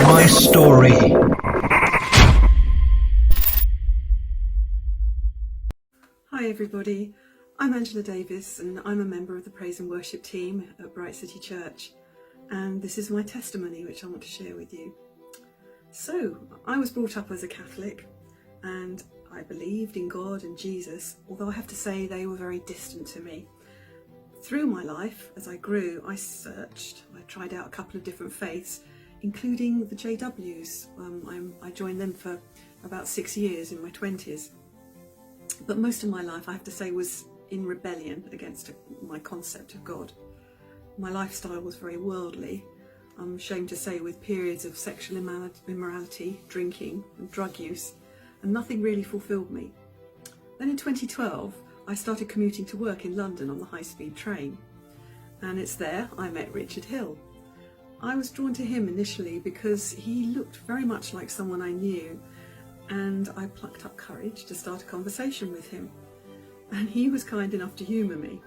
My story. Hi everybody, I'm Angela Davis and I'm a member of the praise and worship team at Bright City Church, and this is my testimony which I want to share with you. So, I was brought up as a Catholic and I believed in God and Jesus, although I have to say they were very distant to me. Through my life, as I grew, I searched. I tried out a couple of different faiths, including the JWs. I joined them for about 6 years in my 20s. But most of my life, I have to say, was in rebellion against my concept of God. My lifestyle was very worldly, I'm ashamed to say, with periods of sexual immorality, drinking and drug use, and nothing really fulfilled me. Then in 2012, I started commuting to work in London on the high-speed train, and it's there I met Richard Hill. I was drawn to him initially because he looked very much like someone I knew, and I plucked up courage to start a conversation with him, and he was kind enough to humour me.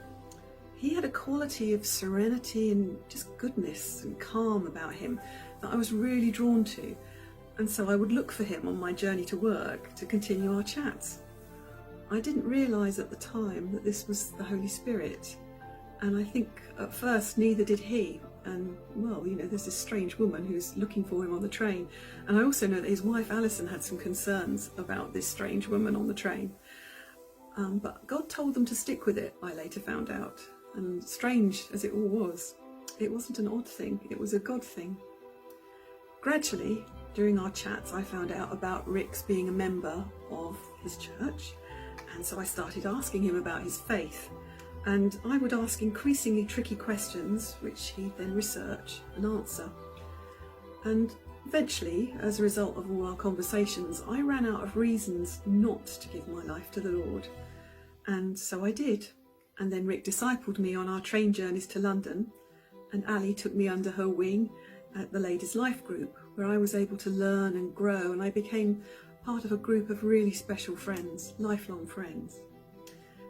He had a quality of serenity and just goodness and calm about him that I was really drawn to, and so I would look for him on my journey to work to continue our chats. I didn't realise at the time that this was the Holy Spirit, and I think at first neither did he. And well, you know, there's this strange woman who's looking for him on the train, and I also know that his wife Alison had some concerns about this strange woman on the train. But God told them to stick with it, I later found out, and strange as it all was, it wasn't an odd thing, it was a God thing. Gradually, during our chats, I found out about Rick's being a member of his church, and so I started asking him about his faith, and I would ask increasingly tricky questions which he'd then research and answer. And eventually, as a result of all our conversations, I ran out of reasons not to give my life to the Lord, and so I did. And then Rick discipled me on our train journeys to London, and Ali took me under her wing at the Ladies Life group, where I was able to learn and grow, and I became part of a group of really special friends, lifelong friends.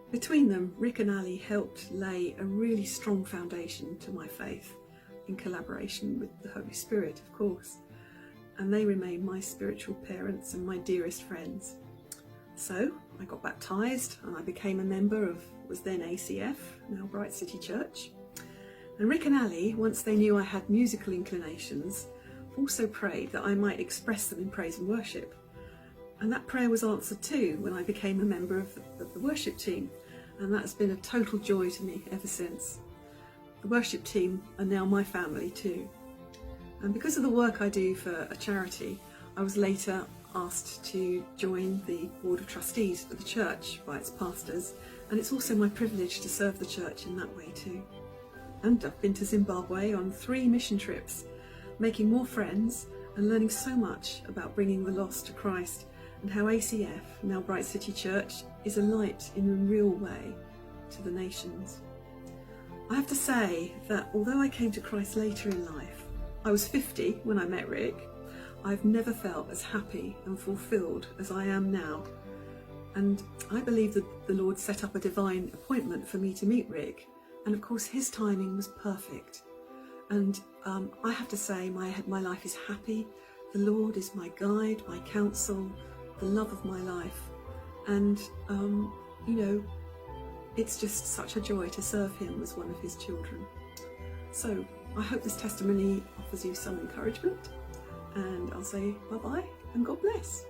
Between them, Rick and Ali helped lay a really strong foundation to my faith, in collaboration with the Holy Spirit, of course, and they remain my spiritual parents and my dearest friends. So I got baptised and I became a member of what was then ACF, now Bright City Church. And Rick and Ali, once they knew I had musical inclinations, also prayed that I might express them in praise and worship. And that prayer was answered too when I became a member of the worship team, and that's been a total joy to me ever since. The worship team are now my family too. And because of the work I do for a charity, I was later asked to join the Board of Trustees for the church by its pastors, and it's also my privilege to serve the church in that way too. And I've been to Zimbabwe on 3 mission trips, making more friends and learning so much about bringing the lost to Christ, and how ACF, now Bright City Church, is a light in a real way to the nations. I have to say that although I came to Christ later in life, I was 50 when I met Rick, I've never felt as happy and fulfilled as I am now. And I believe that the Lord set up a divine appointment for me to meet Rick, and of course his timing was perfect. And I have to say my life is happy. The Lord is my guide, my counsel, the love of my life, and you know, it's just such a joy to serve him as one of his children. So I hope this testimony offers you some encouragement, and I'll say bye bye and God bless.